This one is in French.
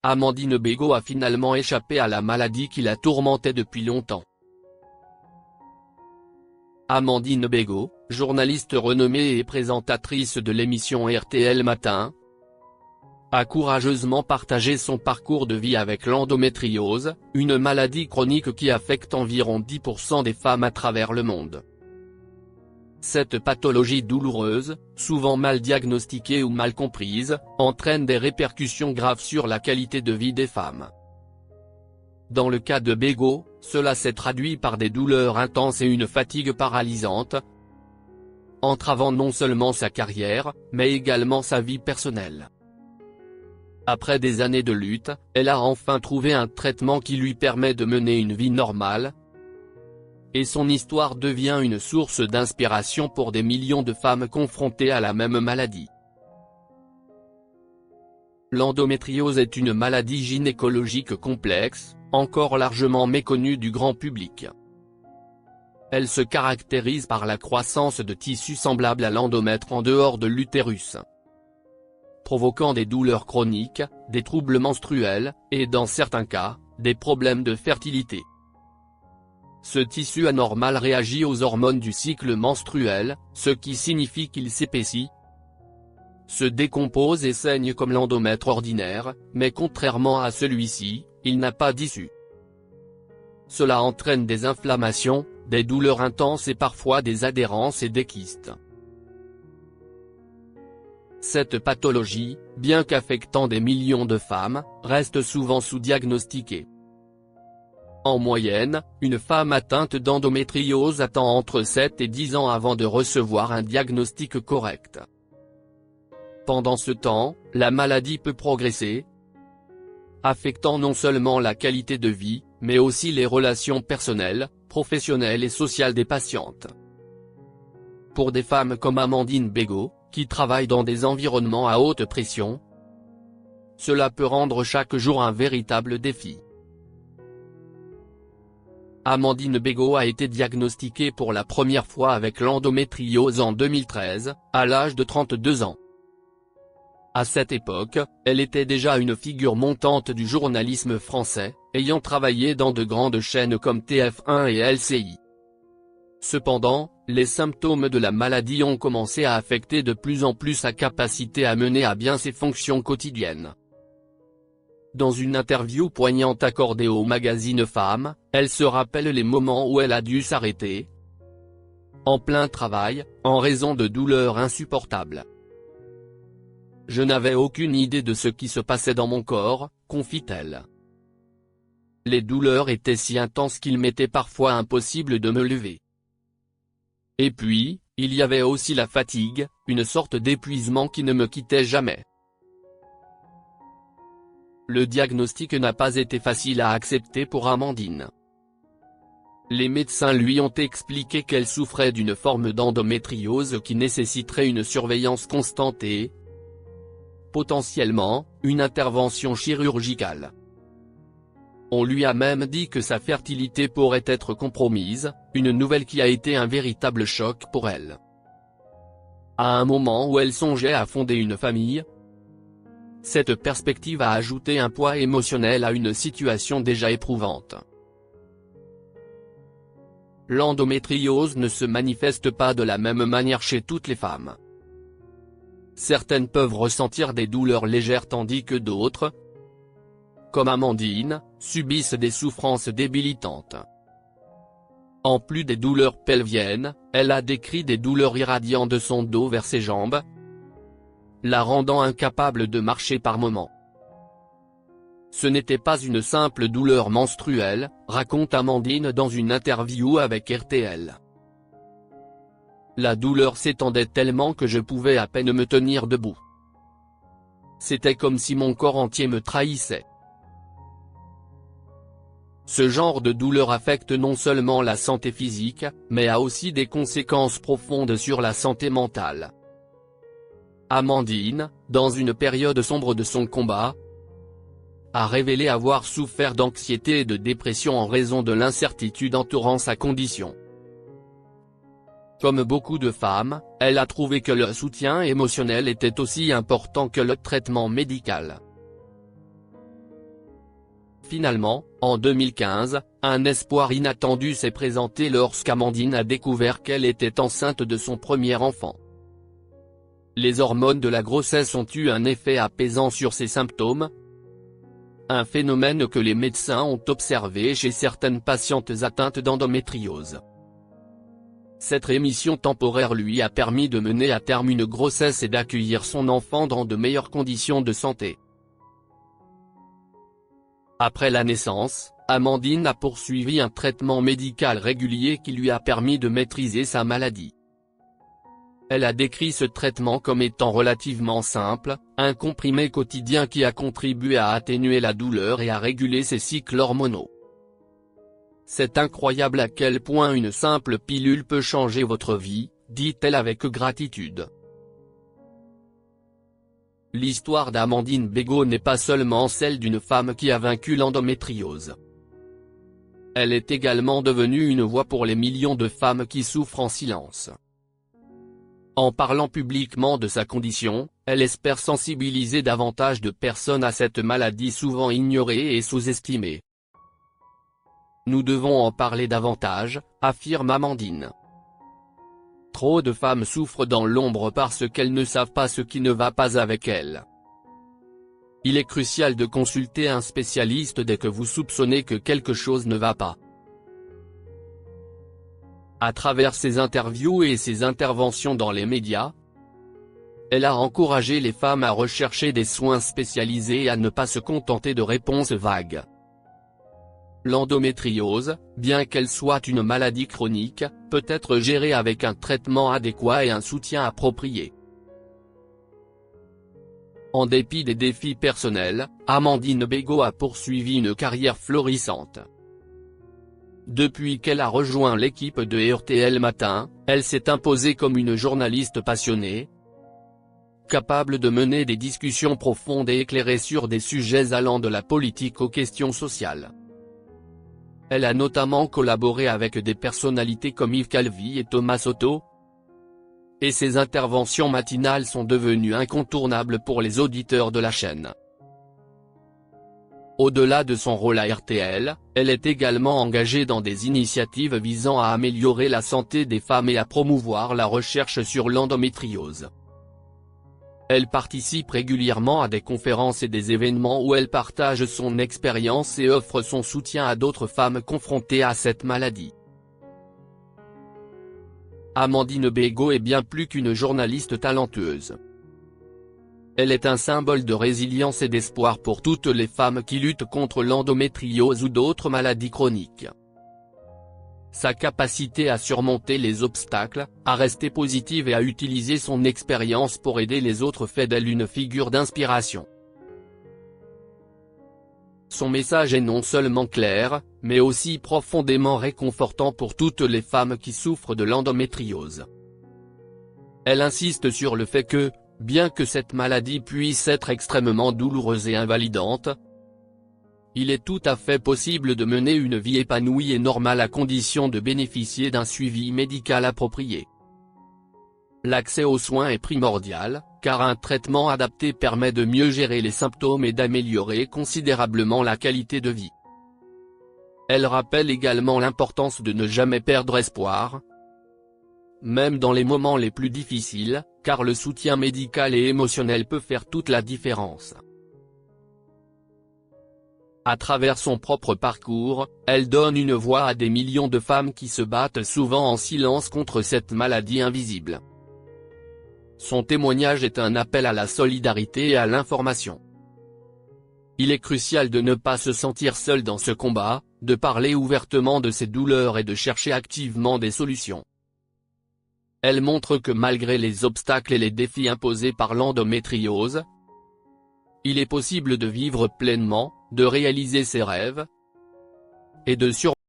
Amandine Bégaud a finalement échappé à la maladie qui la tourmentait depuis longtemps. Amandine Bégaud, journaliste renommée et présentatrice de l'émission RTL Matin, a courageusement partagé son parcours de vie avec l'endométriose, une maladie chronique qui affecte environ 10% des femmes à travers le monde. Cette pathologie douloureuse, souvent mal diagnostiquée ou mal comprise, entraîne des répercussions graves sur la qualité de vie des femmes. Dans le cas de Bégaud, cela s'est traduit par des douleurs intenses et une fatigue paralysante, entravant non seulement sa carrière, mais également sa vie personnelle. Après des années de lutte, elle a enfin trouvé un traitement qui lui permet de mener une vie normale, et son histoire devient une source d'inspiration pour des millions de femmes confrontées à la même maladie. L'endométriose est une maladie gynécologique complexe, encore largement méconnue du grand public. Elle se caractérise par la croissance de tissus semblables à l'endomètre en dehors de l'utérus, provoquant des douleurs chroniques, des troubles menstruels, et dans certains cas, des problèmes de fertilité. Ce tissu anormal réagit aux hormones du cycle menstruel, ce qui signifie qu'il s'épaissit, se décompose et saigne comme l'endomètre ordinaire, mais contrairement à celui-ci, il n'a pas d'issue. Cela entraîne des inflammations, des douleurs intenses et parfois des adhérences et des kystes. Cette pathologie, bien qu'affectant des millions de femmes, reste souvent sous-diagnostiquée. En moyenne, une femme atteinte d'endométriose attend entre 7 et 10 ans avant de recevoir un diagnostic correct. Pendant ce temps, la maladie peut progresser, affectant non seulement la qualité de vie, mais aussi les relations personnelles, professionnelles et sociales des patientes. Pour des femmes comme Amandine Bégaud, qui travaillent dans des environnements à haute pression, cela peut rendre chaque jour un véritable défi. Amandine Bégaud a été diagnostiquée pour la première fois avec l'endométriose en 2013, à l'âge de 32 ans. À cette époque, elle était déjà une figure montante du journalisme français, ayant travaillé dans de grandes chaînes comme TF1 et LCI. Cependant, les symptômes de la maladie ont commencé à affecter de plus en plus sa capacité à mener à bien ses fonctions quotidiennes. Dans une interview poignante accordée au magazine Femme, elle se rappelle les moments où elle a dû s'arrêter, en plein travail, en raison de douleurs insupportables. Je n'avais aucune idée de ce qui se passait dans mon corps, confie-t-elle. Les douleurs étaient si intenses qu'il m'était parfois impossible de me lever. Et puis, il y avait aussi la fatigue, une sorte d'épuisement qui ne me quittait jamais. Le diagnostic n'a pas été facile à accepter pour Amandine. Les médecins lui ont expliqué qu'elle souffrait d'une forme d'endométriose qui nécessiterait une surveillance constante et, potentiellement, une intervention chirurgicale. On lui a même dit que sa fertilité pourrait être compromise, une nouvelle qui a été un véritable choc pour elle. À un moment où elle songeait à fonder une famille, cette perspective a ajouté un poids émotionnel à une situation déjà éprouvante. L'endométriose ne se manifeste pas de la même manière chez toutes les femmes. Certaines peuvent ressentir des douleurs légères tandis que d'autres, comme Amandine, subissent des souffrances débilitantes. En plus des douleurs pelviennes, elle a décrit des douleurs irradiant de son dos vers ses jambes, la rendant incapable de marcher par moments. Ce n'était pas une simple douleur menstruelle, raconte Amandine dans une interview avec RTL. La douleur s'étendait tellement que je pouvais à peine me tenir debout. C'était comme si mon corps entier me trahissait. Ce genre de douleur affecte non seulement la santé physique, mais a aussi des conséquences profondes sur la santé mentale. Amandine, dans une période sombre de son combat, a révélé avoir souffert d'anxiété et de dépression en raison de l'incertitude entourant sa condition. Comme beaucoup de femmes, elle a trouvé que le soutien émotionnel était aussi important que le traitement médical. Finalement, en 2015, un espoir inattendu s'est présenté lorsqu'Amandine a découvert qu'elle était enceinte de son premier enfant. Les hormones de la grossesse ont eu un effet apaisant sur ces symptômes, un phénomène que les médecins ont observé chez certaines patientes atteintes d'endométriose. Cette rémission temporaire lui a permis de mener à terme une grossesse et d'accueillir son enfant dans de meilleures conditions de santé. Après la naissance, Amandine a poursuivi un traitement médical régulier qui lui a permis de maîtriser sa maladie. Elle a décrit ce traitement comme étant relativement simple, un comprimé quotidien qui a contribué à atténuer la douleur et à réguler ses cycles hormonaux. C'est incroyable à quel point une simple pilule peut changer votre vie, dit-elle avec gratitude. L'histoire d'Amandine Bégaud n'est pas seulement celle d'une femme qui a vaincu l'endométriose. Elle est également devenue une voix pour les millions de femmes qui souffrent en silence. En parlant publiquement de sa condition, elle espère sensibiliser davantage de personnes à cette maladie souvent ignorée et sous-estimée. Nous devons en parler davantage, affirme Amandine. Trop de femmes souffrent dans l'ombre parce qu'elles ne savent pas ce qui ne va pas avec elles. Il est crucial de consulter un spécialiste dès que vous soupçonnez que quelque chose ne va pas. À travers ses interviews et ses interventions dans les médias, elle a encouragé les femmes à rechercher des soins spécialisés et à ne pas se contenter de réponses vagues. L'endométriose, bien qu'elle soit une maladie chronique, peut être gérée avec un traitement adéquat et un soutien approprié. En dépit des défis personnels, Amandine Bégaud a poursuivi une carrière florissante. Depuis qu'elle a rejoint l'équipe de RTL Matin, elle s'est imposée comme une journaliste passionnée, capable de mener des discussions profondes et éclairées sur des sujets allant de la politique aux questions sociales. Elle a notamment collaboré avec des personnalités comme Yves Calvi et Thomas Soto. Et ses interventions matinales sont devenues incontournables pour les auditeurs de la chaîne. Au-delà de son rôle à RTL, elle est également engagée dans des initiatives visant à améliorer la santé des femmes et à promouvoir la recherche sur l'endométriose. Elle participe régulièrement à des conférences et des événements où elle partage son expérience et offre son soutien à d'autres femmes confrontées à cette maladie. Amandine Bégaud est bien plus qu'une journaliste talentueuse. Elle est un symbole de résilience et d'espoir pour toutes les femmes qui luttent contre l'endométriose ou d'autres maladies chroniques. Sa capacité à surmonter les obstacles, à rester positive et à utiliser son expérience pour aider les autres fait d'elle une figure d'inspiration. Son message est non seulement clair, mais aussi profondément réconfortant pour toutes les femmes qui souffrent de l'endométriose. Elle insiste sur le fait que, bien que cette maladie puisse être extrêmement douloureuse et invalidante, il est tout à fait possible de mener une vie épanouie et normale à condition de bénéficier d'un suivi médical approprié. L'accès aux soins est primordial, car un traitement adapté permet de mieux gérer les symptômes et d'améliorer considérablement la qualité de vie. Elle rappelle également l'importance de ne jamais perdre espoir, même dans les moments les plus difficiles, car le soutien médical et émotionnel peut faire toute la différence. À travers son propre parcours, elle donne une voix à des millions de femmes qui se battent souvent en silence contre cette maladie invisible. Son témoignage est un appel à la solidarité et à l'information. Il est crucial de ne pas se sentir seul dans ce combat, de parler ouvertement de ses douleurs et de chercher activement des solutions. Elle montre que malgré les obstacles et les défis imposés par l'endométriose, il est possible de vivre pleinement, de réaliser ses rêves et de surmonter